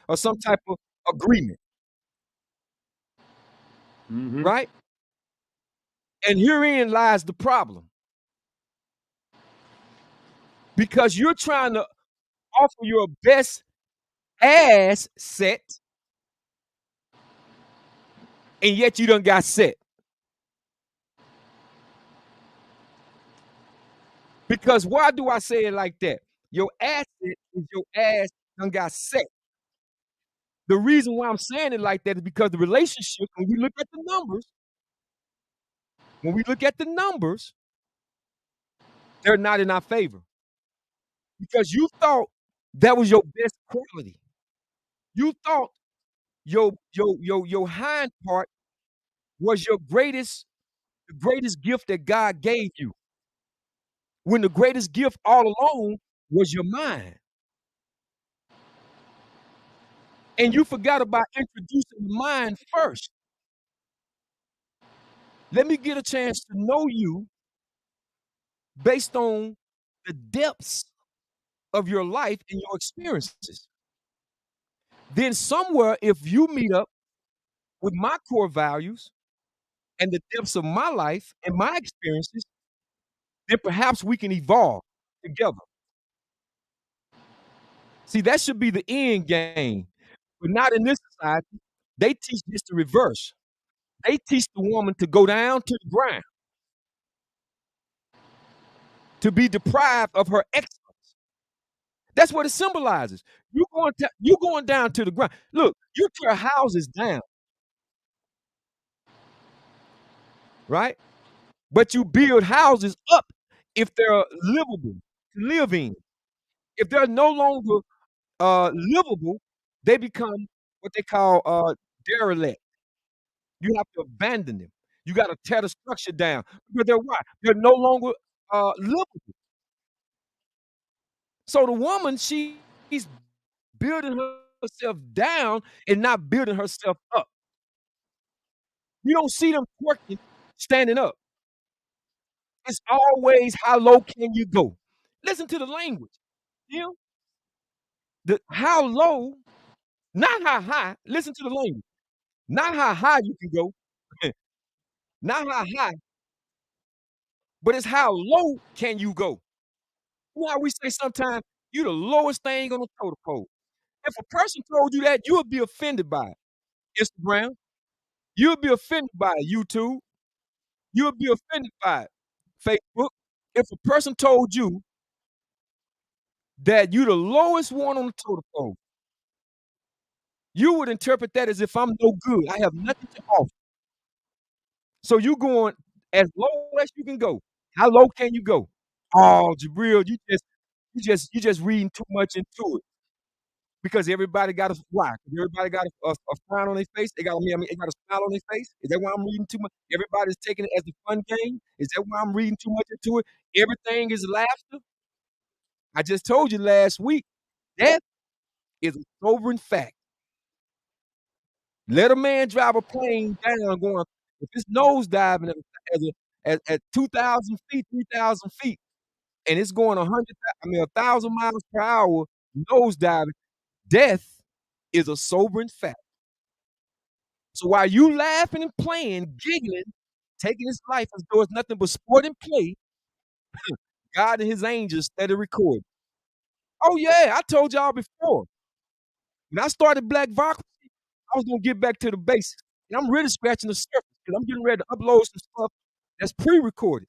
or some type of agreement, right? And herein lies the problem. Because you're trying to offer your best ass set, and yet you done got set. Because why do I say it like that? Your asset is your ass done got set. The reason why I'm saying it like that is because the relationship, when we look at the numbers, they're not in our favor. Because you thought that was your best quality. You thought your hind part was your the greatest gift that God gave you. When the greatest gift all along was your mind. And you forgot about introducing the mind first. Let me get a chance to know you based on the depths of your life and your experiences. Then somewhere, if you meet up with my core values and the depths of my life and my experiences, then perhaps we can evolve together. See, that should be the end game, but not in this society. They teach this the reverse. They teach the woman to go down to the ground, to be deprived of her excellence. That's what it symbolizes. You going down to the ground. Look, you tear houses down, right? But you build houses up if they're livable to live in. If they're no longer livable, they become what they call derelict. You have to abandon them. You got to tear the structure down because they're why? They're no longer livable. So the woman, she's building herself down and not building herself up. You don't see them twerking standing up. It's always how low can you go? Listen to the language. You know, the how low, not how high. Listen to the language. Not how high you can go, not how high, but it's how low can you go. You know how we say sometimes you the lowest thing on the totem pole. If a person told you that, you would be offended by it. Instagram, you would be offended by it. YouTube, you would be offended by it. Facebook. If a person told you that you the lowest one on the totem pole, you would interpret that as if I'm no good. I have nothing to offer. So you going as low as you can go. How low can you go? Oh, Jabril, you just reading too much into it because everybody got a why? 'Cause everybody got a frown on their face. I mean, they got a smile on their face. Is that why I'm reading too much? Everybody's taking it as a fun game. Is that why I'm reading too much into it? Everything is laughter. I just told you last week, death is a sobering fact. Let a man drive a plane down going if it's nose diving at 2,000 feet, 3,000 feet, and it's going 1,000 miles per hour nose diving, death is a sobering fact. So while you laughing and playing, giggling, taking his life as though it's nothing but sport and play, God and his angels steady recording. Oh yeah, I told y'all before. When I started Blac-Vocracy, I was gonna get back to the basics. And I'm really scratching the surface because I'm getting ready to upload some stuff that's pre-recorded.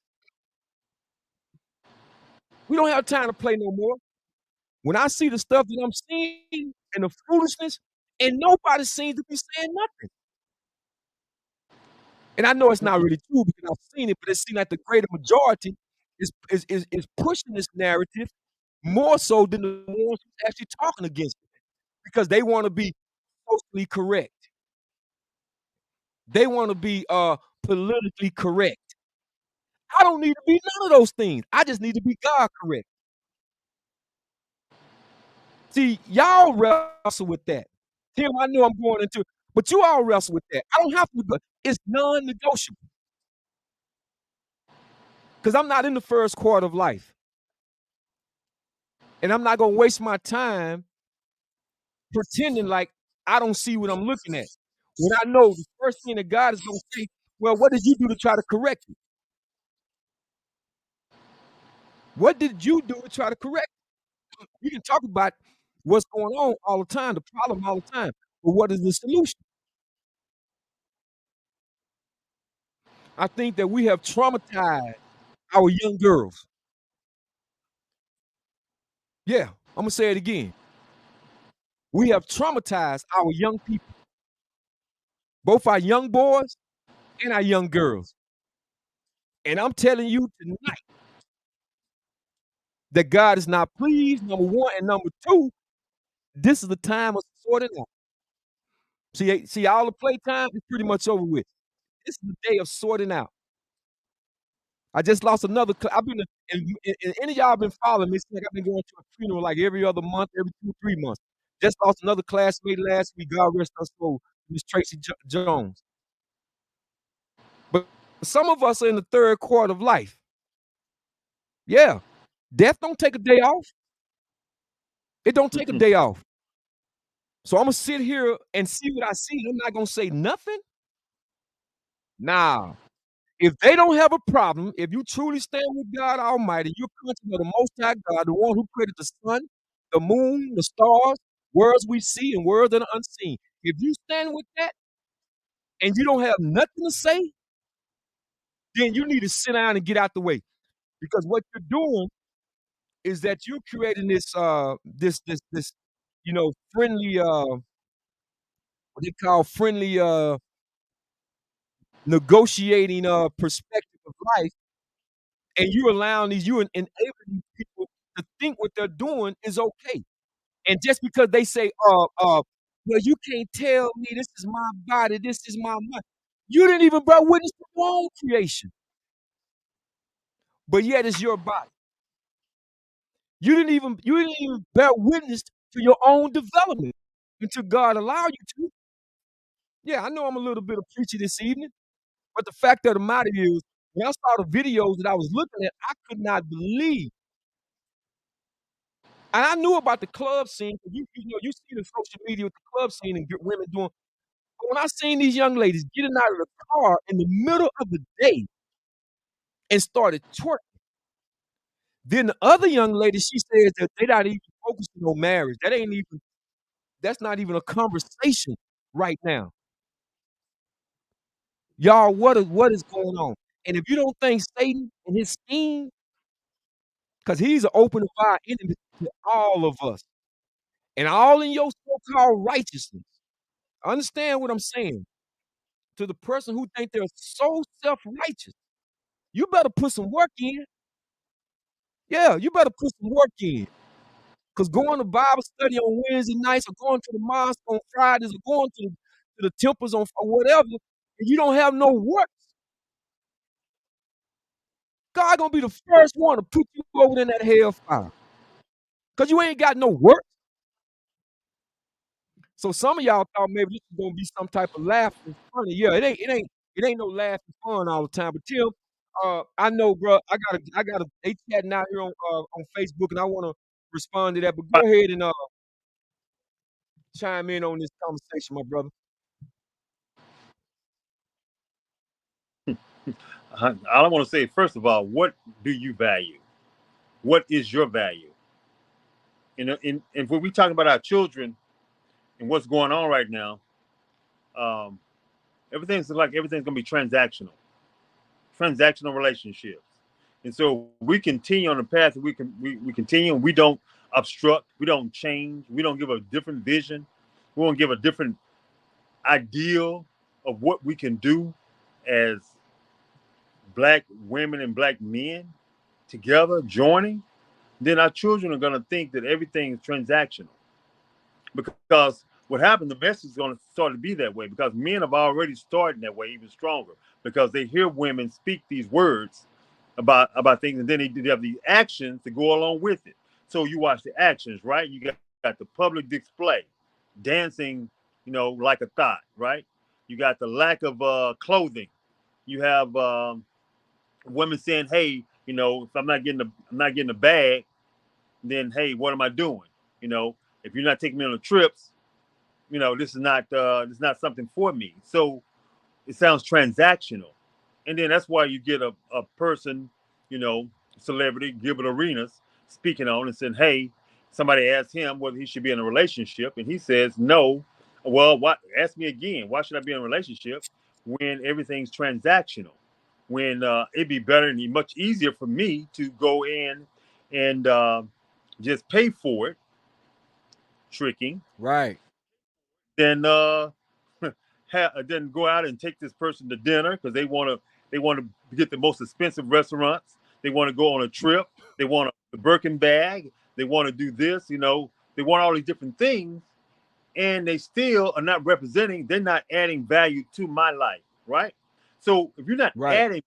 We don't have time to play no more. When I see the stuff that I'm seeing and the foolishness, and nobody seems to be saying nothing. And I know it's not really true because I've seen it, but it seems like the greater majority is pushing this narrative more so than the ones who's actually talking against it because they want to be socially correct. They want to be politically correct. I don't need to be none of those things. I just need to be God correct. See, y'all wrestle with that. Tim, I know I'm going into, but you all wrestle with that. I don't have to, but it's non-negotiable because I'm not in the first quarter of life, and I'm not gonna waste my time pretending like I don't see what I'm looking at. When I know the first thing that God is gonna say, well, what did you do to try to correct it? What did you do to try to correct it? You can talk about what's going on all the time, the problem all the time, but what is the solution? I think that we have traumatized our young girls. Yeah, I'm gonna say it again. We have traumatized our young people, both our young boys and our young girls. And I'm telling you tonight that God is not pleased, number one, and number two, this is the time of sorting out. See, all the playtime is pretty much over with. This is the day of sorting out. I just lost another. I've been, and any of y'all been following me. It's like I've been going to a funeral like every other month, every 2, 3 months. Just lost another classmate last week. God rest her soul, Miss Tracy Jones. But some of us are in the third quarter of life. Yeah, death don't take a day off. It don't take a day off. So I'm gonna sit here and see what I see. I'm not gonna say nothing. Nah. If they don't have a problem, if you truly stand with God Almighty, you're conscious of the Most High God, the one who created the sun, the moon, the stars, worlds we see and worlds that are unseen. If you stand with that and you don't have nothing to say, then you need to sit down and get out the way. Because what you're doing is that you're creating this friendly what they call friendly negotiating perspective of life, and you're allowing you enabling these people to think what they're doing is okay. And just because they say, well, you can't tell me this is my body, this is my mind. You didn't even bear witness to your own creation, but yet it's your body. You didn't even bear witness to your own development until God allowed you to. Yeah, I know I'm a little bit of preachy this evening, but the fact of the matter is, when I saw the videos that I was looking at, I could not believe. And I knew about the club scene, 'cause you see the social media with the club scene and women doing. But when I seen these young ladies getting out of the car in the middle of the day and started twerking, then the other young lady, she says that they not even focusing on marriage. That's not even a conversation right now. Y'all, what is going on? And if you don't think Satan and his scheme, because he's an open divide enemy to all of us, and all in your so-called righteousness. Understand what I'm saying? To the person who think they're so self-righteous, you better put some work in. Yeah, you better put some work in. Because going to Bible study on Wednesday nights or going to the mosque on Fridays or going to the temples on or whatever, and you don't have no work, God gonna be the first one to put you over in that hellfire. Because you ain't got no work. So some of y'all thought maybe this is gonna be some type of laughing funny. Yeah, it ain't no laughing fun all the time. But Tim, I know, bro. I gotta. They chatting out here on Facebook, and I want to respond to that. But go ahead and chime in on this conversation, my brother. I want to say, first of all, what do you value? What is your value? And when we talk about our children and what's going on right now, um, everything's gonna be transactional relationships. And so we continue on the path that we continue, and we don't obstruct, we don't change, we don't give a different vision, we won't give a different ideal of what we can do as black women and black men together joining, then our children are going to think that everything is transactional. Because what happened, the message is going to start to be that way, because men have already started that way even stronger, because they hear women speak these words about things, and then they have the actions to go along with it. So you watch the actions, right? You got the public display, dancing, like a thought, right? You got the lack of clothing. You have women saying, "Hey, if I'm not getting the bag, then hey, what am I doing? If you're not taking me on the trips, this is not something for me. So it sounds transactional. And then that's why you get a person, you know, celebrity, Gilbert Arenas, speaking on and saying, hey, somebody asked him whether he should be in a relationship, and he says no. Well, what? Ask me again. Why should I be in a relationship when everything's transactional? When it'd be better and much easier for me to go in and just pay for it, tricking, Right. than then go out and take this person to dinner because they want to get the most expensive restaurants. They want to go on a trip. They want a Birkin bag. They want to do this. They want all these different things, and they still are not representing. They're not adding value to my life, right? So if you're not Right. adding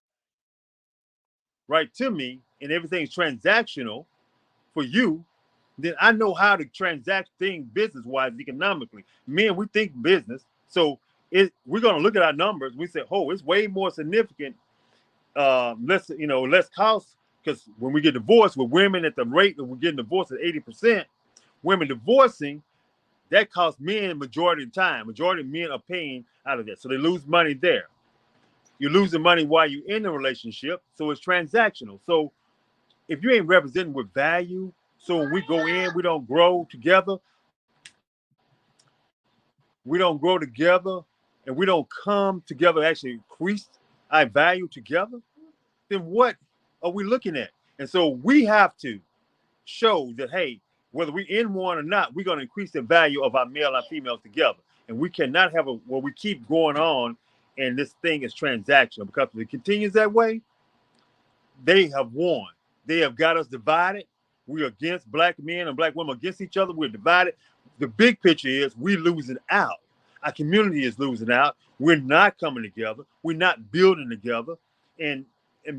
right to me, and everything's transactional for you, then I know how to transact things business wise, economically. Men, we think business. So we're going to look at our numbers. We say, oh, it's way more significant, less cost. Because when we get divorced with women at the rate that we're getting divorced at 80%, women divorcing, that costs men majority of the time. Majority of men are paying out of that. So they lose money there. You're losing money while you're in the relationship. So it's transactional. So if you ain't representing with value, so when we go in, we don't grow together, and we don't come together, actually increase our value together, then what are we looking at? And so we have to show that, hey, whether we're in one or not, we're going to increase the value of our male and females together. And we cannot have we keep going on and this thing is transactional, because if it continues that way, they have won. They have got us divided. We're against black men and black women against each other. We're divided. The big picture is we're losing out. Our community is losing out. We're not coming together. We're not building together. And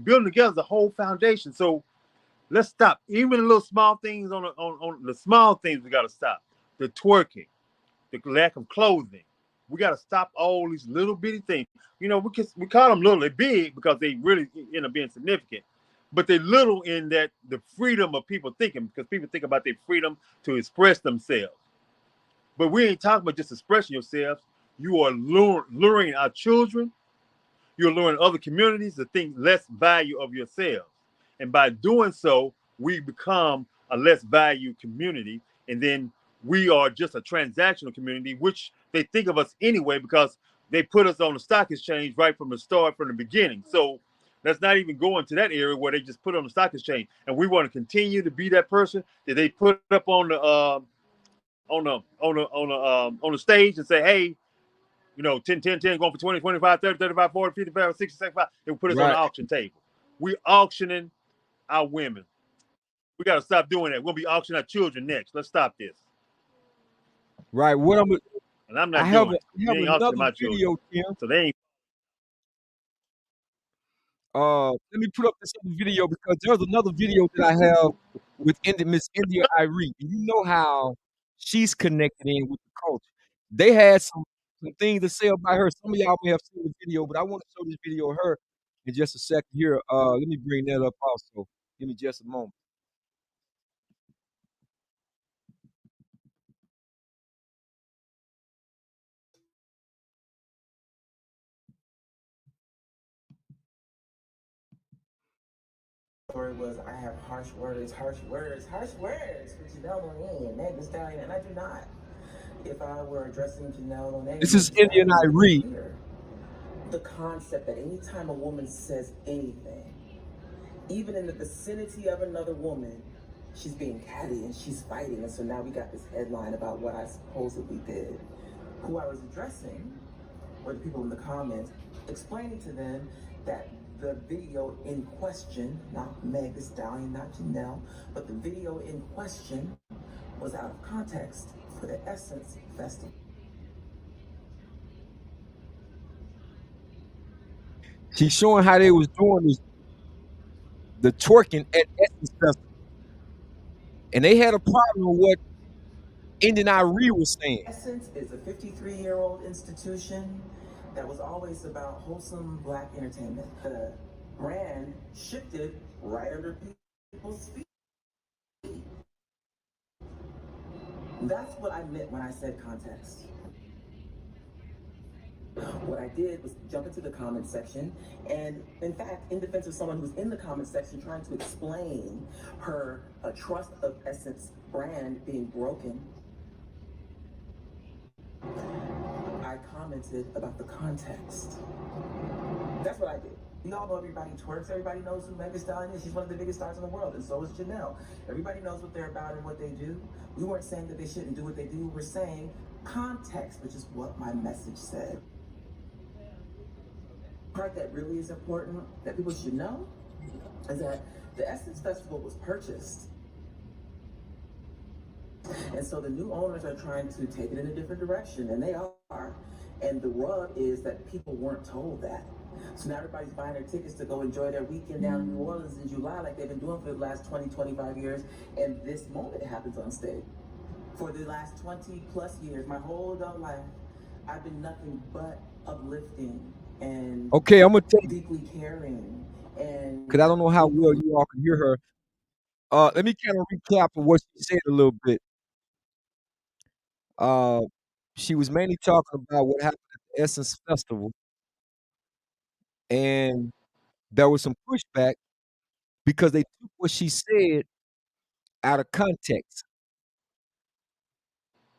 building together is the whole foundation. So let's stop. Even the little small things on the small things, we got to stop. The twerking, the lack of clothing. We got to stop all these little bitty things. We call them little. They're big because they really end up being significant. But they're little in that the freedom of people thinking, because people think about their freedom to express themselves. But we ain't talking about just expressing yourselves. You are luring our children. You're luring other communities to think less value of yourselves. And by doing so, we become a less value community. And then we are just a transactional community, which they think of us anyway, because they put us on the stock exchange right from the start, from the beginning. So let's not even go into that area where they just put on the stock exchange. And we want to continue to be that person that they put up on the stage and say, hey, 10, 10, 10, going for 20, 25, 30, 35, 40, 55, 60, 65. They will put us on the Right. auction table. We auctioning our women. We got to stop doing that. We'll be auctioning our children next. Let's stop this. Right. And I'm I not have doing it. They ain't another auctioning my children. video, Tim. So they ain't. Let me put up this other video because there's another video that I have with Miss India Irie. And you know how she's connected in with the culture. They had some things to say about her. Some of y'all may have seen the video, but I want to show this video of her in just a second here. Let me bring that up also. Give me just a moment. Story was I have harsh words for Janelle Monáe and Meg Thee Stallion, and I do not. If I were addressing Janelle Monáe, This is India and Irie. the concept that anytime a woman says anything, even in the vicinity of another woman, she's being catty and she's fighting. And so now we got this headline about what I supposedly did. Who I was addressing were the people in the comments, explaining to them that the video in question, not Meg Thee Stallion, not Janelle, but the video in question was out of context for the Essence Festival. She's showing how they was doing the twerking at Essence Festival. And they had a problem with what Indian Irie was saying. Essence is a 53-year-old institution that was always about wholesome Black entertainment. The brand shifted right under people's feet. That's what I meant when I said context. What I did was jump into the comment section, and in fact, in defense of someone who's in the comment section trying to explain her trust of Essence brand being broken, I commented about the context. That's what I did. We all know everybody twerks. Everybody knows who Meg Thee Stallion is. She's one of the biggest stars in the world, and so is Janelle. Everybody knows what they're about and what they do. We weren't saying that they shouldn't do what they do. We're saying context, which is what my message said. The part that really is important that people should know is that the Essence Festival was purchased. And so the new owners are trying to take it in a different direction, and they are. And the rub is that people weren't told that. So now everybody's buying their tickets to go enjoy their weekend down in New Orleans in July like they've been doing for the last 20, 25 years. And this moment happens on stage. For the last 20 plus years, my whole adult life, I've been nothing but uplifting and Okay, I'm gonna tell you deeply caring. And because I don't know how well you all can hear her. Let me kind of recap of what she said a little bit. Uh, she was mainly talking about what happened at the Essence Festival, and there was some pushback because they took what she said out of context.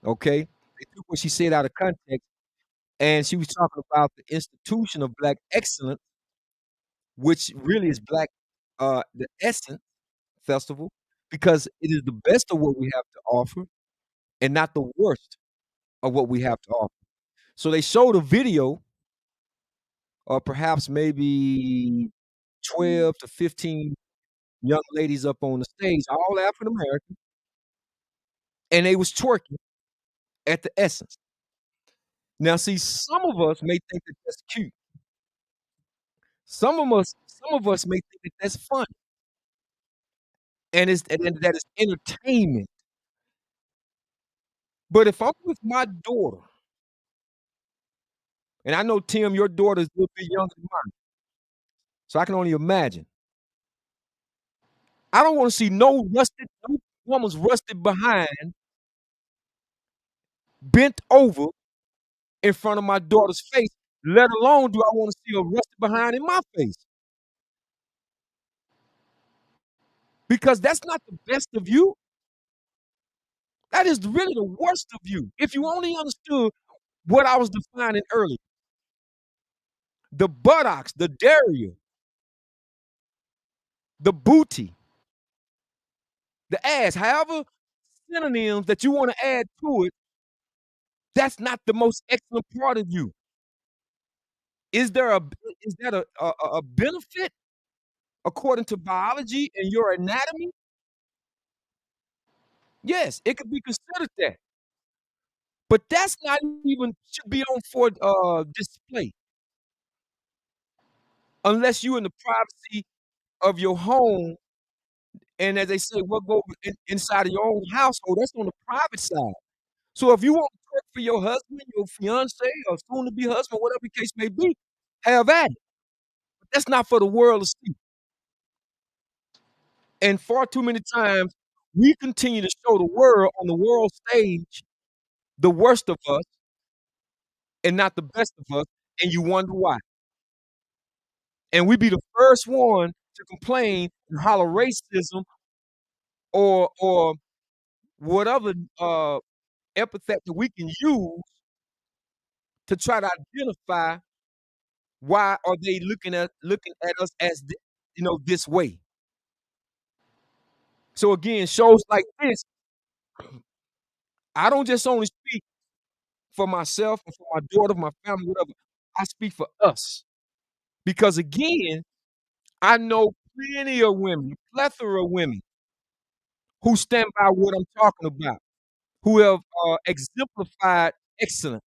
Okay, they took what she said out of context, and she was talking about the institution of Black excellence, which really is Black, the Essence Festival, because it is the best of what we have to offer, and not the worst of what we have to offer. So they showed a video, or perhaps maybe 12 to 15 young ladies up on the stage, all African American, and they was twerking at the Essence. Now, see, some of us may think that that's cute. Some of us may think that that's funny, and that is entertainment. But if I'm with my daughter, and I know Tim, your daughter is a little bit younger than mine, so I can only imagine. I don't want to see no woman's rusted behind bent over in front of my daughter's face, let alone do I want to see her rusted behind in my face. Because that's not the best of you. That is really the worst of you. If you only understood what I was defining earlier. The buttocks, the derriere, the booty, the ass, however synonyms that you want to add to it, that's not the most excellent part of you. Is that a benefit according to biology and your anatomy? Yes, it could be considered that. But that's not even should be on for display unless you in the privacy of your home. And as they say, what go inside of your own household, that's on the private side. So if you want to work for your husband, your fiance, or soon to be husband, whatever the case may be, have at it. But that's not for the world to see. And far too many times, we continue to show the world on the world stage the worst of us and not the best of us, and you wonder why. And we be the first one to complain and holler racism or whatever epithet that we can use to try to identify why are they looking at us as this way. So again, shows like this, I don't just only speak for myself and for my daughter, my family, whatever. I speak for us. Because again, I know plenty of women, a plethora of women who stand by what I'm talking about, who have exemplified excellence,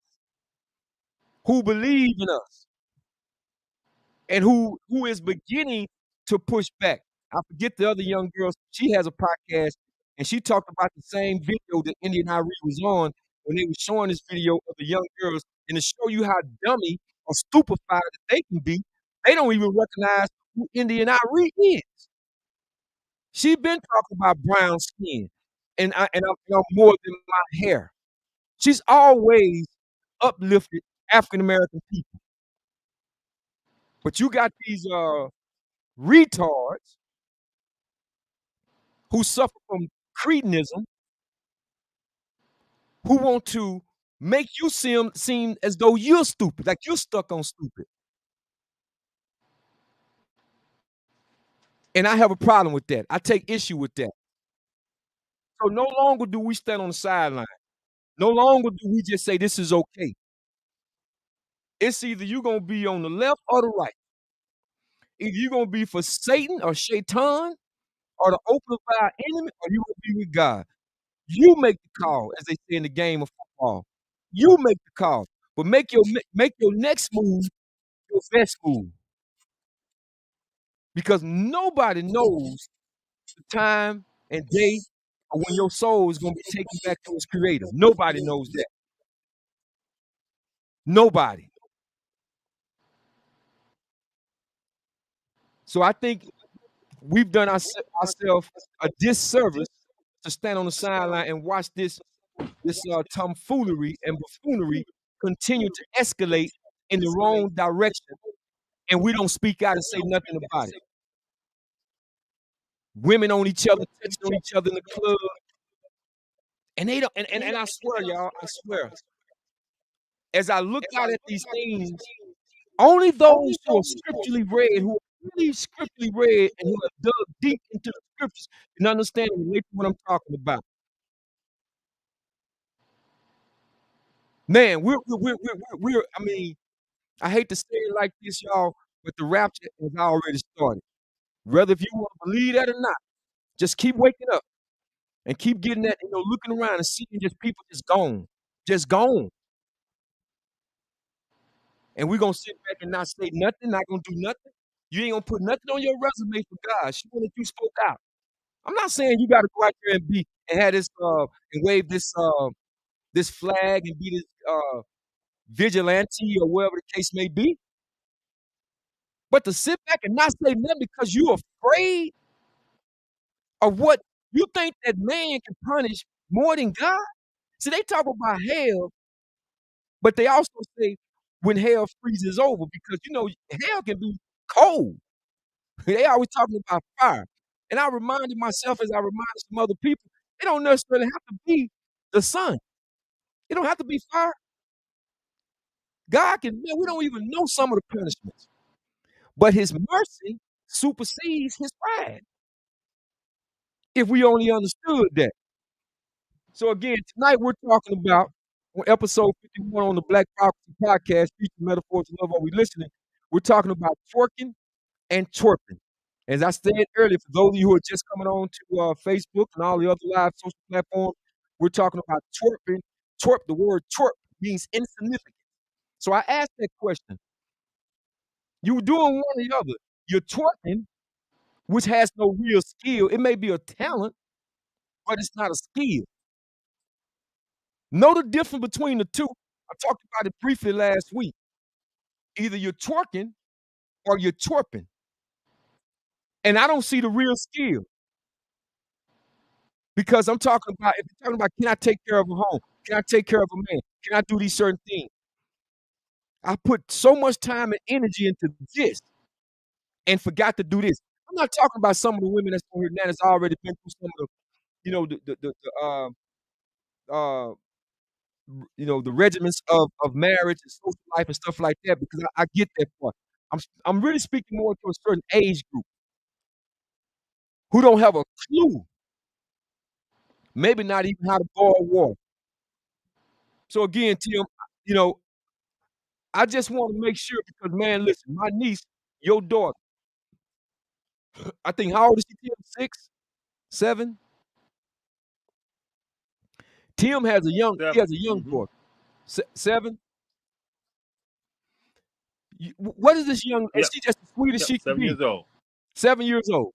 who believe in us, and who is beginning to push back. I forget the other young girl. She has a podcast, and she talked about the same video that India and Irie was on when they were showing this video of the young girls, and to show you how dummy or stupefied that they can be, they don't even recognize who India and Irie is. She been talking about brown skin, and I'm more than my hair. She's always uplifted African American people. But you got these retards who suffer from cretinism, who want to make you seem as though you're stupid, like you're stuck on stupid. And I have a problem with that. I take issue with that. So no longer do we stand on the sideline. No longer do we just say this is okay. It's either you're gonna be on the left or the right. Either you're gonna be for Satan or Shaitan or the open of our enemy, or you gonna be with God. You make the call, as they say in the game of football. You make the call, but make your next move your best move, because nobody knows the time and day or when your soul is gonna be taken back to its creator. Nobody knows that. Nobody. So I think we've done ourselves a disservice to stand on the sideline and watch this tomfoolery and buffoonery continue to escalate in the wrong direction, and we don't speak out and say nothing about it. Women on each other, touching on each other in the club, and they don't. And I swear, y'all, I swear, as I look out at these things, only those who are scripturally read, who are really scripturally read, and who have dug deep into the scriptures can understand and relate to what I'm talking about. Man, we're I mean, I hate to say it like this, y'all, but the rapture has already started. Whether if you want to believe that or not, just keep waking up and keep getting that, looking around and seeing just people just gone. And we're gonna sit back and not say nothing, not gonna do nothing. You ain't gonna put nothing on your resume for God, showing that you spoke out. I'm not saying you got to go out there and have this and wave this flag and be this vigilante or whatever the case may be. But to sit back and not say nothing because you're afraid of what you think that man can punish more than God. See, they talk about hell, but they also say when hell freezes over, because hell can be cold. They always talking about fire. And I reminded myself, as I reminded some other people, it don't necessarily have to be the sun. It don't have to be fire. God can, we don't even know some of the punishments. But his mercy supersedes his wrath, if we only understood that. So again, tonight we're talking about, on episode 51 on the Blac-Vocracy podcast, featuring metaphors to love, are we listening? We're talking about twerking and twerping. As I said earlier, for those of you who are just coming on to Facebook and all the other live social platforms, we're talking about twerping. Twerp, the word twerp means insignificant. So I asked that question. You're doing one or the other. You're twerking, which has no real skill. It may be a talent, but it's not a skill. Know the difference between the two. I talked about it briefly last week. Either you're twerking or you're twerping. And I don't see the real skill. Because I'm talking about, if you're talking about, can I take care of a home? Can I take care of a man? Can I do these certain things? I put so much time and energy into this and forgot to do this. I'm not talking about some of the women that's on here now that's already been through some of the regiments of marriage and social life and stuff like that, because I get that part. I'm really speaking more to a certain age group who don't have a clue, maybe not even how to boil water. So again, Tim, I just want to make sure, because man, listen, my niece, your daughter, I think, how old is she, Tim? 6, 7? Tim has a young, he has a young daughter. 7? What is this young? And she just as sweet as she can 7 be. years old. 7 years old.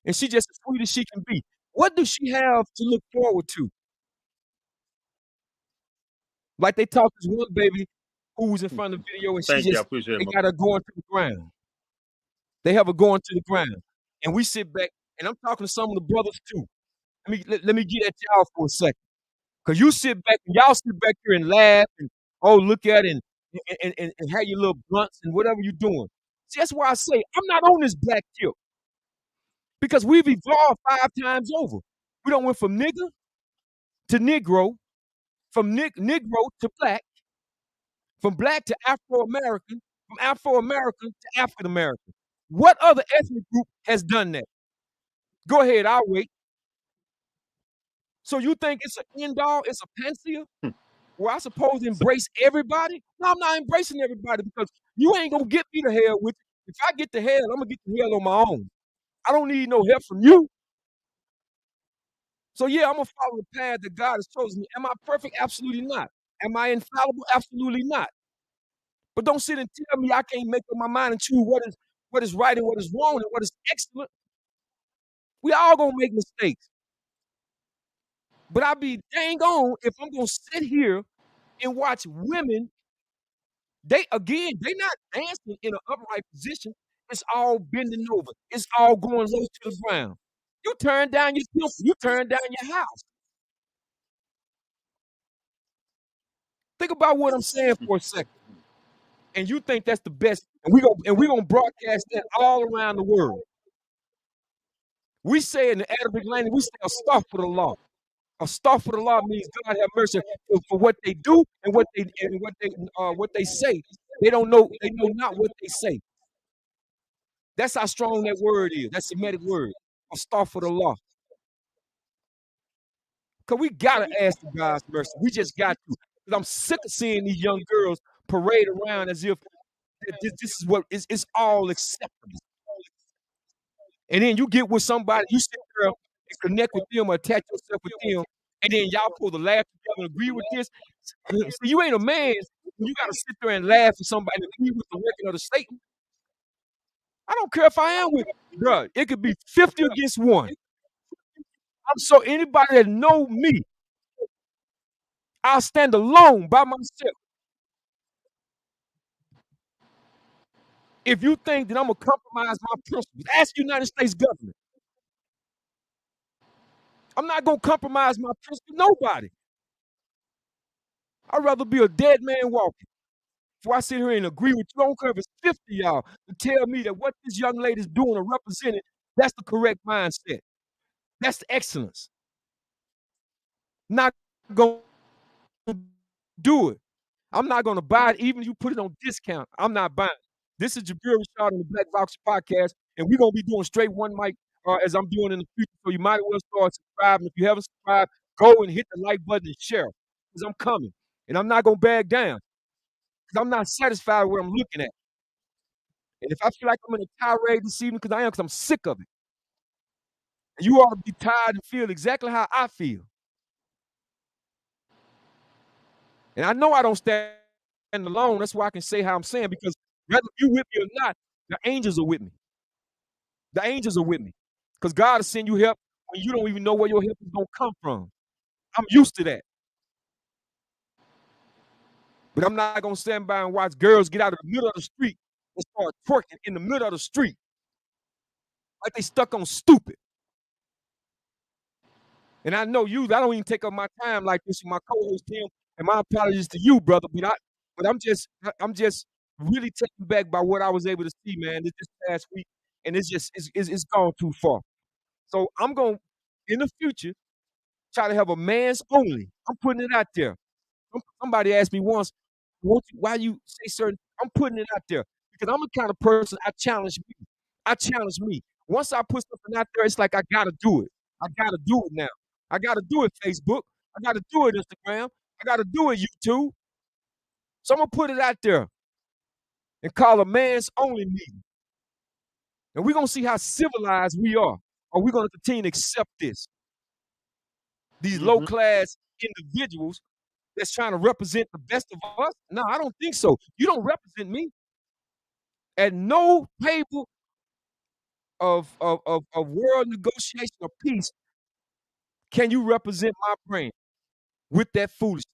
And she just as sweet as she can be. What does she have to look forward to? Like they talked to this one baby who was in front of the video, and Thank you, I appreciate they it. got her going to the ground. They have her going to the ground. And we sit back, and I'm talking to some of the brothers too. Let me get at y'all for a second. Because you sit back, and y'all sit back here and laugh, and, oh, look at it, and and have your little blunts and whatever you're doing. See, that's why I say I'm not on this black tip because we've evolved 5 times over. We don't went from nigger to Negro, from Negro to black, from black to Afro-American, from Afro-American to African American. What other ethnic group has done that? Go ahead, I'll wait. So you think it's an end all, it's a panacea? Where I supposed to So, embrace everybody? No, I'm not embracing everybody because you ain't gonna get me to hell with it. If I get to hell, I'm gonna get to hell on my own. I don't need no help from you. So yeah, I'm gonna follow the path that God has chosen me. Am I perfect? Absolutely not. Am I infallible? Absolutely not. But don't sit and tell me I can't make up my mind and choose what is right and what is wrong and what is excellent. We all gonna make mistakes. But I'll be dang on if I'm gonna sit here and watch women. They not dancing in an upright position. It's all bending over. It's all going low to the ground. You turn down your temple. You turn down your house. Think about what I'm saying for a second. And you think that's the best. And we gonna broadcast that all around the world. We say in the Arabic language, we say astaghfirullah. Astaghfirullah means God have mercy for what they do and what they say. They don't know, they know not what they say. That's how strong that word is. That Semitic word. Astaghfirullah. Because we gotta ask for God's mercy. We just got to. Because I'm sick of seeing these young girls parade around as if this is what it's all acceptable. And then you get with somebody, you sit there and connect with them or attach yourself with them, and then y'all pull the laugh together and agree with this. So you ain't a man. You gotta sit there and laugh at somebody and agree with the working of the statement. I don't care if I am with bro. It could be 50 against 1. I'm so anybody that know me, I'll stand alone by myself. If you think that I'm gonna compromise my principles, ask the United States government. I'm not gonna compromise my principles. Nobody. I'd rather be a dead man walking. Before I sit here and agree with you, I don't care if it's 50 y'all to tell me that what this young lady's doing or representing, that's the correct mindset. That's the excellence. Not gonna do it. I'm not gonna buy it, even if you put it on discount. I'm not buying it. This is Jabril Rashad on the Blac-Vocracy podcast, and we're gonna be doing straight one mic as I'm doing in the future. So you might as well start subscribing. If you haven't subscribed, go and hit the like button and share because I'm coming, and I'm not gonna bag down because I'm not satisfied with what I'm looking at. And if I feel like I'm in a tirade this evening, because I'm sick of it. And you ought to be tired and feel exactly how I feel. And I know I don't stand alone. That's why I can say how I'm saying, because whether you with me or not, the angels are with me. The angels are with me. Because God will send you help when you don't even know where your help is going to come from. I'm used to that. But I'm not going to stand by and watch girls get out of the middle of the street and start twerking in the middle of the street like they stuck on stupid. And I know you, I don't even take up my time like this with my co-host Tim, and my apologies to you, brother. But I'm just really taken back by what I was able to see, man, this past week, and it's gone too far. So I'm gonna in the future try to have a man's only. I'm putting it out there. Somebody asked me once, why you say certain? I'm putting it out there because I'm the kind of person I challenge me. I challenge me. Once I put something out there, it's like I gotta do it. I gotta do it now. I gotta do it Facebook. I gotta do it Instagram. I gotta do it YouTube. So I'm gonna put it out there and call a man's only meeting. And we're gonna see how civilized we are. Or we're gonna continue to accept this. These low class individuals that's trying to represent the best of us. No, I don't think so. You don't represent me. At no table of world negotiation or peace can you represent my brain with that foolishness.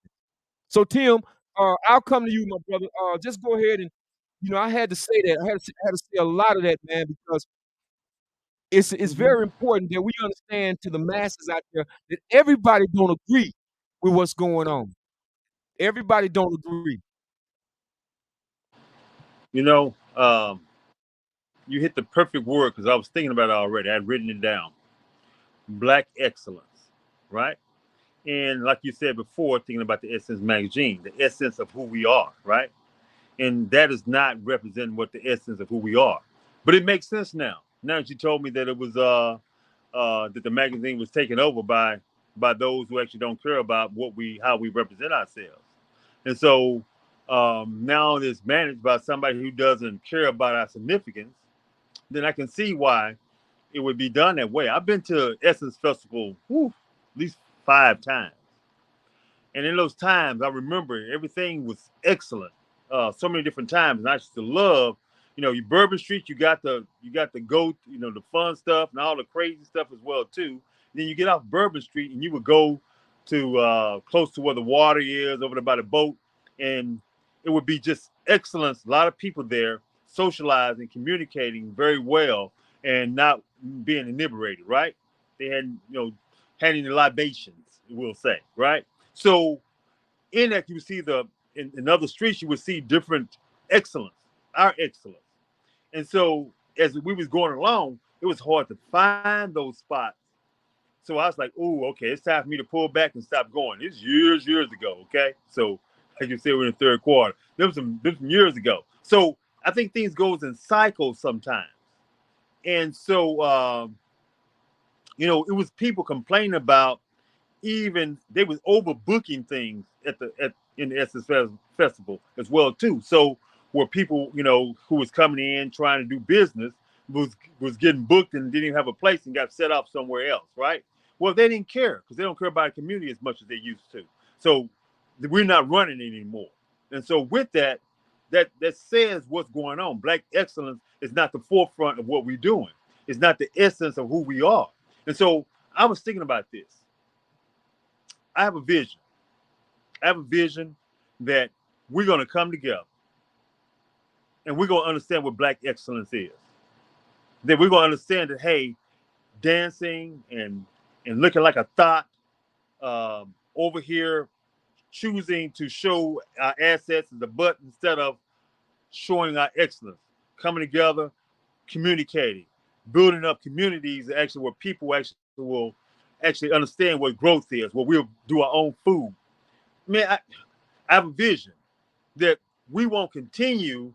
So Tim, I'll come to you, my brother. Just go ahead and I had to say that. I had to say a lot of that, man, because it's very important that we understand to the masses out there that everybody don't agree with what's going on. Everybody don't agree. You know, you hit the perfect word because I was thinking about it already. I'd written it down. Black excellence, right? And like you said before, thinking about the Essence magazine, the essence of who we are, right? And that is not representing what the essence of who we are. But it makes sense now. Now that you told me that it was that the magazine was taken over by those who actually don't care about how we represent ourselves. And so now it's managed by somebody who doesn't care about our significance, then I can see why it would be done that way. I've been to Essence Festival at least 5 times. And in those times, I remember everything was excellent. So many different times, and I used to love, you Bourbon Street. You got the go, the fun stuff and all the crazy stuff as well too. Then you get off Bourbon Street, and you would go to close to where the water is, over there by the boat, and it would be just excellence. A lot of people there socializing, communicating very well, and not being inebriated. Right? They had, handing the libations, we'll say, right? So in that, you see in other streets, you would see different excellence, our excellence. And so as we was going along, it was hard to find those spots. So I was like, "Oh, okay, it's time for me to pull back and stop going." It's years ago, okay? So like you said, we're in the third quarter. There was some years ago. So I think things goes in cycles sometimes. And so, it was people complaining about, even they was overbooking things in the Essence Festival as well too. So where people, who was coming in trying to do business was getting booked and didn't even have a place and got set up somewhere else, right? Well, they didn't care because they don't care about the community as much as they used to. So we're not running it anymore. And so with that says what's going on. Black excellence is not the forefront of what we're doing. It's not the essence of who we are. And so I was thinking about this. I have a vision. I have a vision that we're going to come together and we're going to understand what Black excellence is. That we're going to understand that, hey, dancing and looking like a thought, over here choosing to show our assets as a butt instead of showing our excellence, coming together, communicating, building up communities actually where people actually will actually understand what growth is, where we'll do our own food. Man, I have a vision that we won't continue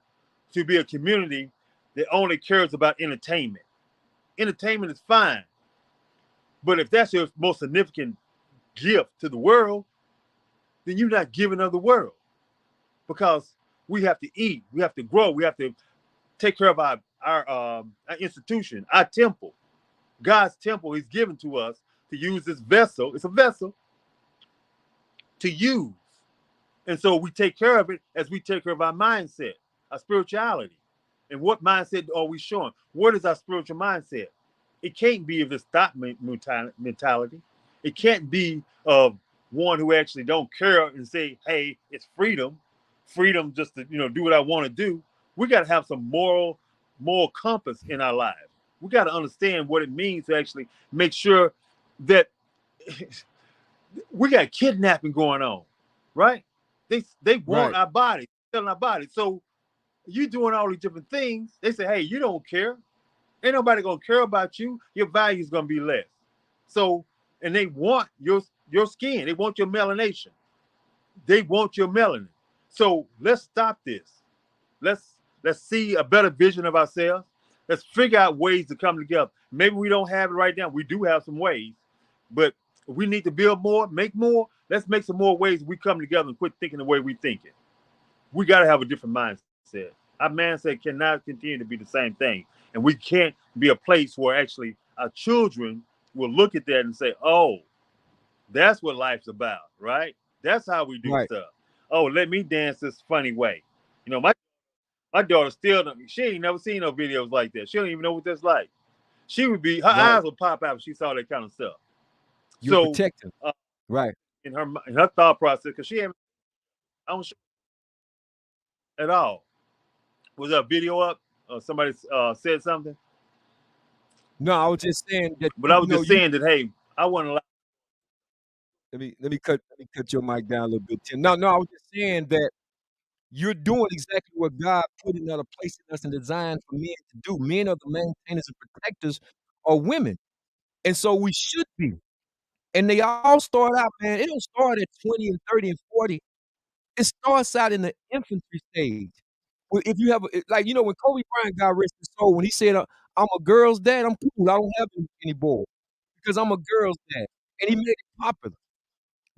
to be a community that only cares about entertainment. Entertainment is fine, but if that's your most significant gift to the world, then you're not giving of the world, because we have to eat, we have to grow, we have to take care of our institution, our temple, God's temple. He's given to us to use this vessel. It's a vessel to use. And so we take care of it as we take care of our mindset, our spirituality. And what mindset are we showing? What is our spiritual mindset? It can't be of this thought mentality. It can't be of one who actually don't care and say, hey, it's freedom just to, do what I want to do. We got to have some moral compass in our lives. We got to understand what it means to actually make sure that we got kidnapping going on, right? They want our body, selling our body. So you doing all these different things. They say, hey, you don't care. Ain't nobody gonna care about you. Your value is gonna be less. So, and they want your skin. They want your melanation. They want your melanin. So let's stop this. Let's see a better vision of ourselves. Let's figure out ways to come together. Maybe we don't have it right now. We do have some ways, but we need to build more, make more. Let's make some more ways we come together and quit thinking the way we think it. We got to have a different mindset. Our mindset cannot continue to be the same thing. And we can't be a place where actually our children will look at that and say, oh, that's what life's about, right? That's how we do stuff. Oh, let me dance this funny way. My daughter still, she ain't never seen no videos like that. She don't even know what that's like. She would be, her eyes would pop out if she saw that kind of stuff. You're protective. Right. In her thought process, because she ain't, I don't show at all. Was there a video up? Somebody said something? No, I was just saying that. But I was just saying that, hey, I want to. Let me cut your mic down a little bit, Tim. No, I was just saying that you're doing exactly what God put in other places us and designed for men to do. Men are the maintainers and protectors of women, and so we should be. And they all start out, man, it don't start at 20 and 30 and 40. It starts out in the infantry stage. Well, if you have a like, when Kobe Bryant, God rest his soul, when he said, "I'm a girl's dad, I'm cool, I don't have any boys because I'm a girl's dad," and he made it popular,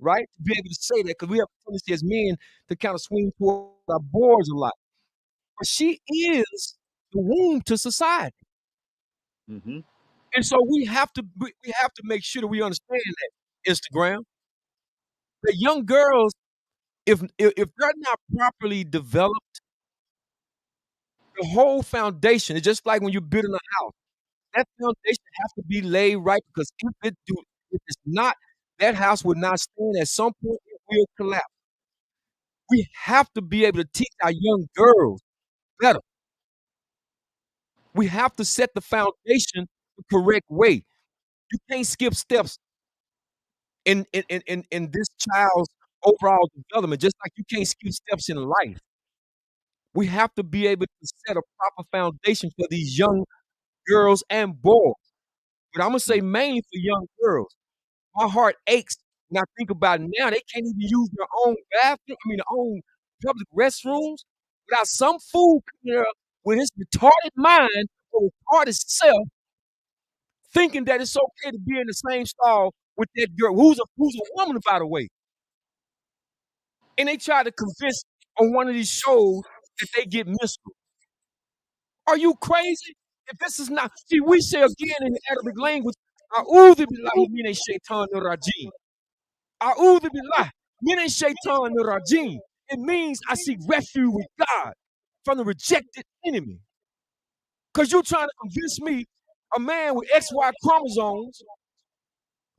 right? To be able to say that because we have a tendency as men to kinda swing toward our boys a lot. But she is the womb to society, Mhm. and so we have to make sure that we understand that, Instagram, that young girls, if they're not properly developed, the whole foundation is just like when you're building a house. That foundation has to be laid right because if it's not, that house will not stand. At some point, it will collapse. We have to be able to teach our young girls better. We have to set the foundation the correct way. You can't skip steps in this child's overall development, just like you can't skip steps in life. We have to be able to set a proper foundation for these young girls and boys. But Imma say mainly for young girls. My heart aches when I think about it now. They can't even use their own bathroom, their own public restrooms without some fool coming there with his retarded mind or retarded self thinking that it's okay to be in the same stall with that girl who's a woman, by the way. And they try to convince on one of these shows that they get menstrual. Are you crazy? If this is not see, we say again in the Arabic language, "A'udhu billahi minash shaitanir rajim." A'udhu billah, minash shaitanir rajim. It means I seek refuge with God from the rejected enemy. Because you're trying to convince me, a man with XY chromosomes,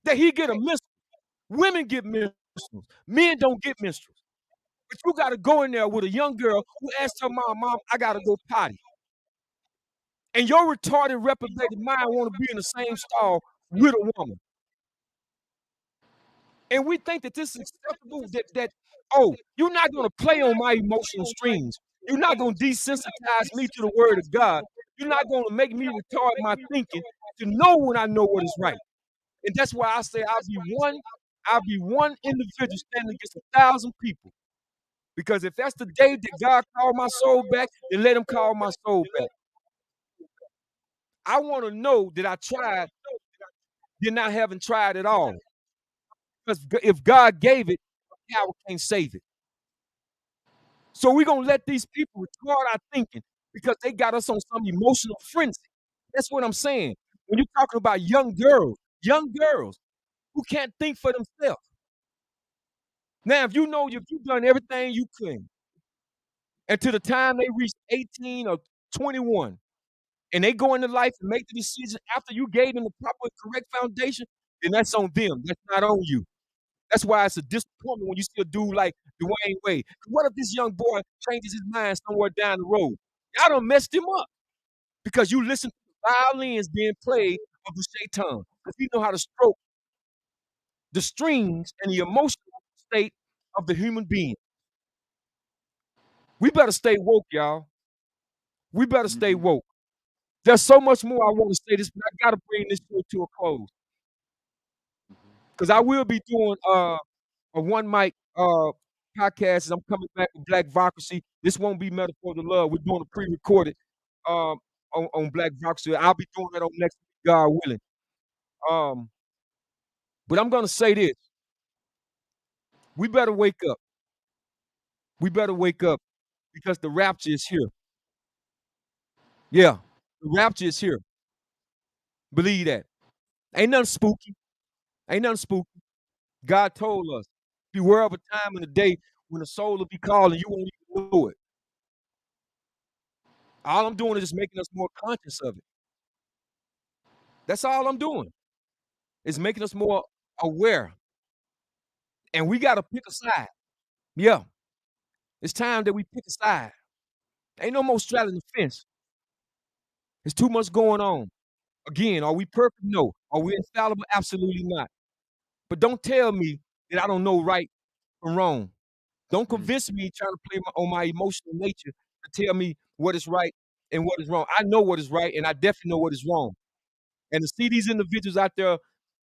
that he get a menstrual. Women get menstruals. Men don't get menstruals. But you got to go in there with a young girl who asks her mom, I got to go potty. And your retarded, reprobated mind want to be in the same stall with a woman. And we think that this is acceptable, oh, you're not going to play on my emotional strings. You're not going to desensitize me to the word of God. You're not going to make me retard my thinking to know when I know what is right. And that's why I say I'll be one individual standing against 1,000 people. Because if that's the day that God called my soul back, then let him call my soul back. I want to know that I tried, than not having tried at all. Because if God gave it, a coward can't save it. So we're gonna let these people retard our thinking because they got us on some emotional frenzy. That's what I'm saying. When you're talking about young girls who can't think for themselves. Now, if you've done everything you can, and to the time they reach 18 or 21, and they go into life and make the decision after you gave them the proper correct foundation, then that's on them. That's not on you. That's why it's a disappointment when you see a dude like Dwayne Wade. What if this young boy changes his mind somewhere down the road? Y'all done messed him up because you listen to the violins being played of the shaitan. Because he know how to stroke the strings and the emotional state of the human being. We better stay woke, y'all. We better stay Mhm. woke. There's so much more I want to say this, but I gotta bring this show to a close. Because I will be doing a one mic podcast as I'm coming back with Blac-Vocracy. This won't be Metaphor to Love. We're doing a pre-recorded um on Blac-Vocracy. I'll be doing that on next week, God willing. Um, but I'm gonna say this. We better wake up. We better wake up because the rapture is here. Yeah, the rapture is here. Believe that. Ain't nothing spooky. Ain't nothing spooky. God told us, beware of a time in the day when the soul will be calling, you won't even know it. All I'm doing is just making us more conscious of it. That's all I'm doing. Is making us more aware. And we gotta pick a side. Yeah. It's time that we pick a side. Ain't no more straddling the fence. There's too much going on. Again, are we perfect? No. Are we infallible? Absolutely not. But don't tell me that I don't know right from wrong. Don't convince me trying to play on my emotional nature to tell me what is right and what is wrong. I know what is right, and I definitely know what is wrong. And to see these individuals out there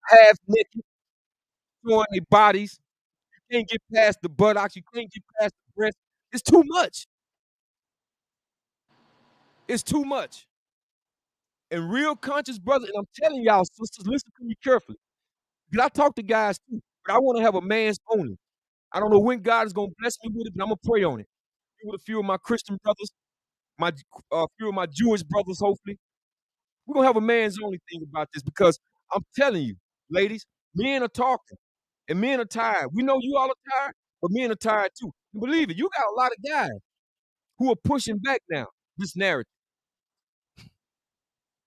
half naked, showing their bodies, you can't get past the buttocks, you can't get past the breast. It's too much. It's too much. And real conscious brothers, and I'm telling y'all, sisters, listen to me carefully. Because I talk to guys too, but I want to have a man's only. I don't know when God is gonna bless me with it, but I'm gonna pray on it. With a few of my Christian brothers, my few of my Jewish brothers, hopefully. We're gonna have a man's only thing about this because I'm telling you, ladies, men are talking and men are tired. We know you all are tired, but men are tired too. And believe it, you got a lot of guys who are pushing back now, this narrative.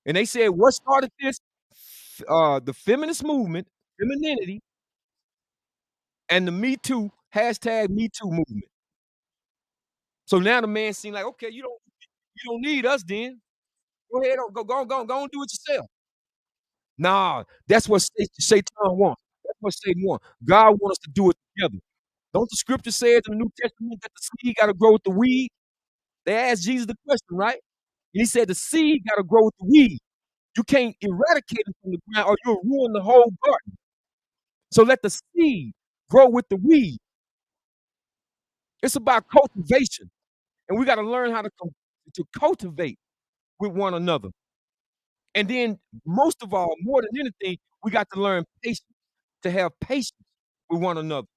And they said, what started this? The feminist movement, femininity, and the Me Too, hashtag Me Too movement. So now the man seems like, okay, you don't need us then. Go ahead, go and do it yourself. Nah, that's what Satan wants. That's what Satan wants. God wants us to do it together. Don't the scripture say in the New Testament that the seed got to grow with the weed? They asked Jesus the question, right? And he said the seed got to grow with the weed. You can't eradicate it from the ground or you'll ruin the whole garden. So let the seed grow with the weed. It's about cultivation. And we got to learn how to cultivate with one another. And then, most of all, more than anything, we got to learn patience, to have patience with one another.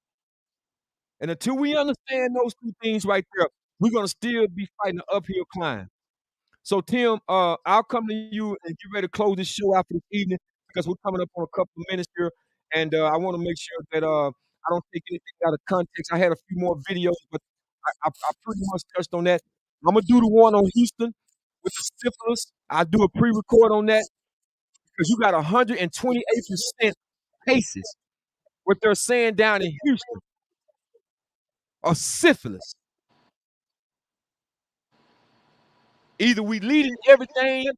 And until we understand those two things right there, we're gonna still be fighting an uphill climb. So, Tim, I'll come to you and get ready to close this show out for this evening because we're coming up on a couple of minutes here, and I want to make sure that I don't take anything out of context. I had a few more videos, but I pretty much touched on that. I'm gonna do the one on Houston with the syphilis. I'll do a pre-record on that because you got 128% cases, what they're saying down in Houston, of syphilis. Either we leading everything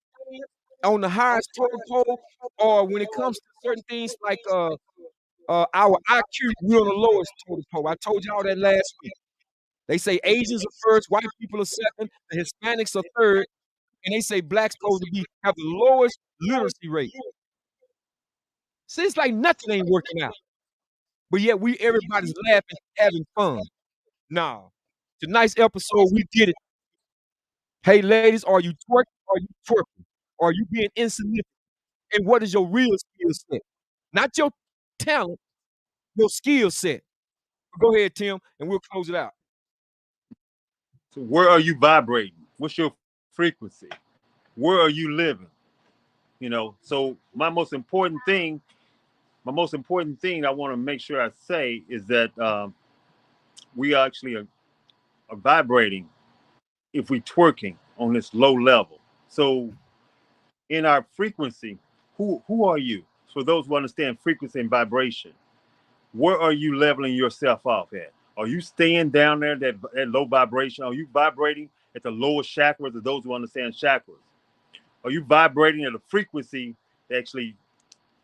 on the highest totem pole, or when it comes to certain things like our IQ, we're on the lowest totem pole. I told y'all that last week. They say Asians are first, white people are second, the Hispanics are third, and they say blacks supposed to have the lowest literacy rate. See, it's like nothing ain't working out. But yet everybody's laughing, having fun. Nah. Tonight's episode, we did it. Hey, ladies, are you twerking? Are you twerking? Are you being insignificant? And what is your real skill set? Not your talent, your skill set. Go ahead, Tim, and we'll close it out. So where are you vibrating? What's your frequency? Where are you living? So my most important thing I want to make sure I say is that we actually are vibrating if we twerking on this low level. So in our frequency, who are you? For those who understand frequency and vibration, where are you leveling yourself off at? Are you staying down there at low vibration? Are you vibrating at the lowest chakras of those who understand chakras? Are you vibrating at a frequency that actually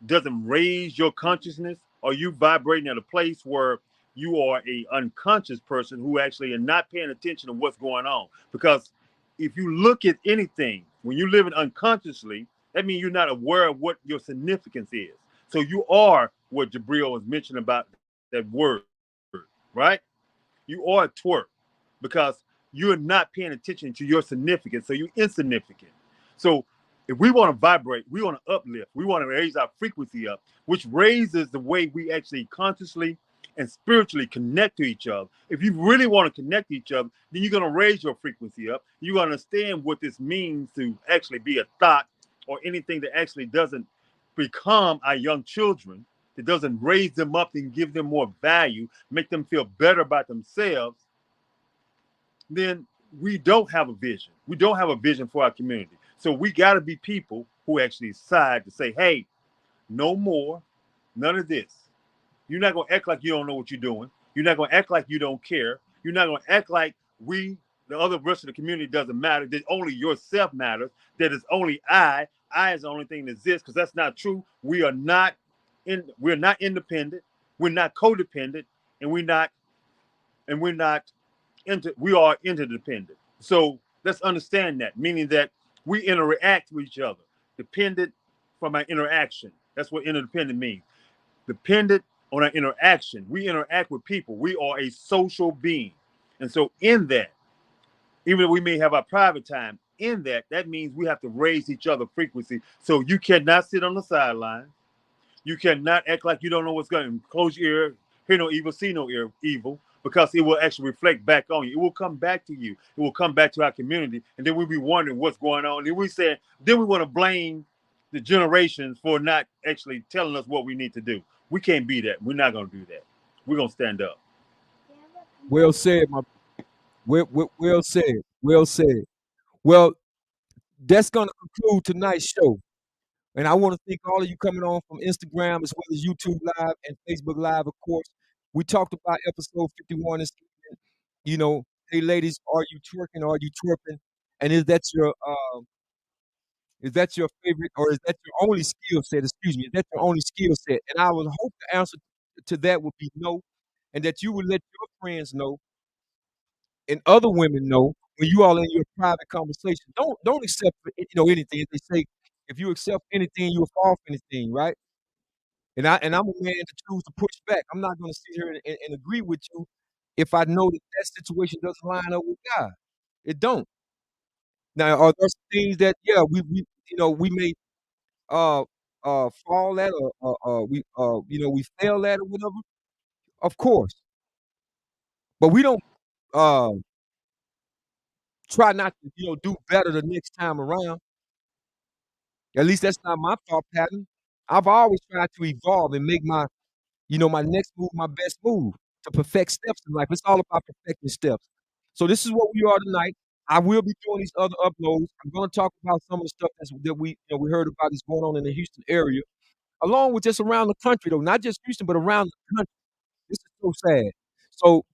doesn't raise your consciousness? Are you vibrating at a place where you are a unconscious person who actually are not paying attention to what's going on? Because if you look at anything, when you're living unconsciously, that means you're not aware of what your significance is. So you are what Jabril was mentioning about that word, right? You are a twerk because you're not paying attention to your significance. So you're insignificant. So if we want to vibrate, we want to uplift, we want to raise our frequency up, which raises the way we actually consciously and spiritually connect to each other. If you really want to connect to each other, then you're going to raise your frequency up. You understand what this means to actually be a thought or anything that actually doesn't become our young children, that doesn't raise them up and give them more value, make them feel better about themselves, then we don't have a vision. We don't have a vision for our community. So we got to be people who actually decide to say, hey, no more, none of this. You're not going to act like you don't know what you're doing. You're not going to act like you don't care. You're not going to act like the other rest of the community doesn't matter, that only yourself matters, that it's only I is the only thing that exists, because that's not true. We're not independent, we're not codependent, and we're not and we are interdependent. So let's understand that, meaning that we interact with each other, dependent from our interaction. That's what interdependent means. Dependent on our interaction. We interact with people. We are a social being. And so in that, even though we may have our private time, in that, that means we have to raise each other frequency. So you cannot sit on the sideline. You cannot act like you don't know what's going on. Close your ear, hear no evil, see no evil, because it will actually reflect back on you. It will come back to you. It will come back to our community. And then we'll be wondering what's going on. And then we want to blame the generations for not actually telling us what we need to do. We can't be that. We're not going to do that. We're going to stand up. Well said, well said. Well said. Well, that's going to conclude tonight's show. And I want to thank all of you coming on from Instagram as well as YouTube Live and Facebook Live, of course. We talked about episode 51 this evening. You know, hey ladies, are you twerking? Are you twerping? And is that your favorite, or is that your only skill set? Excuse me, is that your only skill set? And I would hope the answer to that would be no, and that you would let your friends know and other women know when you all in your private conversation. Don't accept anything. They say if you accept anything, you'll fall for anything, right? And I'm a man to choose to push back. I'm not going to sit here and agree with you if I know that situation doesn't line up with God. It don't. Now, are there some things that we may fall at, or we fail at or whatever? Of course, but we don't uh try not to do better the next time around. At least that's not my thought pattern. I've always tried to evolve and make my next move my best move, to perfect steps in life. It's all about perfecting steps. So this is what we are tonight. I will be doing these other uploads. I'm going to talk about some of the stuff that we heard about is going on in the Houston area, along with just around the country, though, not just Houston, but around the country. This is so sad. So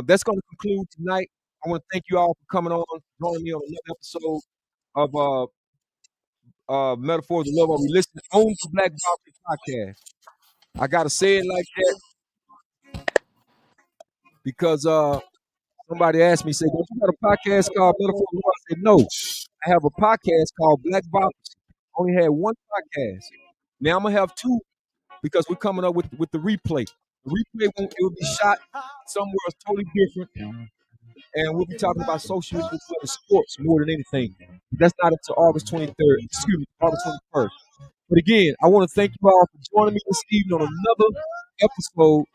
that's going to conclude tonight. I want to thank you all for coming on, joining me on another episode of Metaphors of Love. Are we listening on the Blac-Vocracy podcast? I gotta say it like that because somebody asked me, said, "Don't you got a podcast called Metaphors of Love?" I said, "No, I have a podcast called Blac-Vocracy. Only had one podcast. Now I'm gonna have two because we're coming up with the replay. The replay will be shot somewhere totally different, and we'll be talking about social issues and sports more than anything. That's not until August 23rd. Excuse me, August 21st. But again, I want to thank you all for joining me this evening on another episode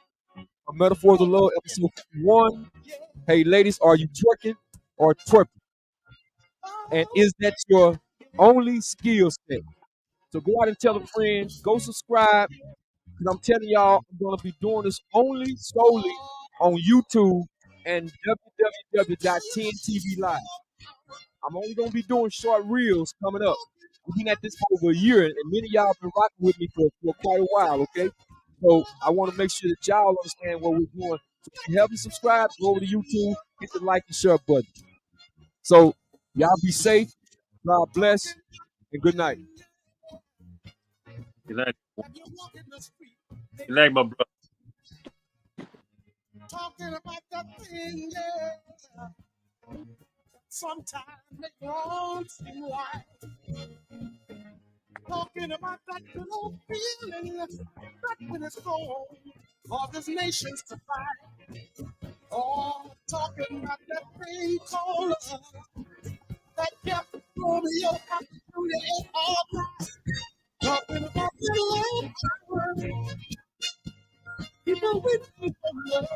of Metaphors of Love, episode 51. Hey, ladies, are you twerking or twerping? And is that your only skill set? So go out and tell a friend, go subscribe, because I'm telling y'all, I'm going to be doing this solely on YouTube and www.10TV Live. I'm only going to be doing short reels coming up. We've been at this for over a year, and many of y'all have been rocking with me for quite a while, okay? So I want to make sure that y'all understand what we're doing. So if you haven't subscribed, go over to YouTube, hit the like and share button. So y'all be safe, God bless, and good night. Good night. Good night, my brother. Talking about that thing, yeah. Sometimes it don't seem right. Talking about that good old feeling, that when it's gone, causes nations to fight. Oh, talking about that thing called love, that kept Romeo up through the all night. Talking about the love, people waiting for love.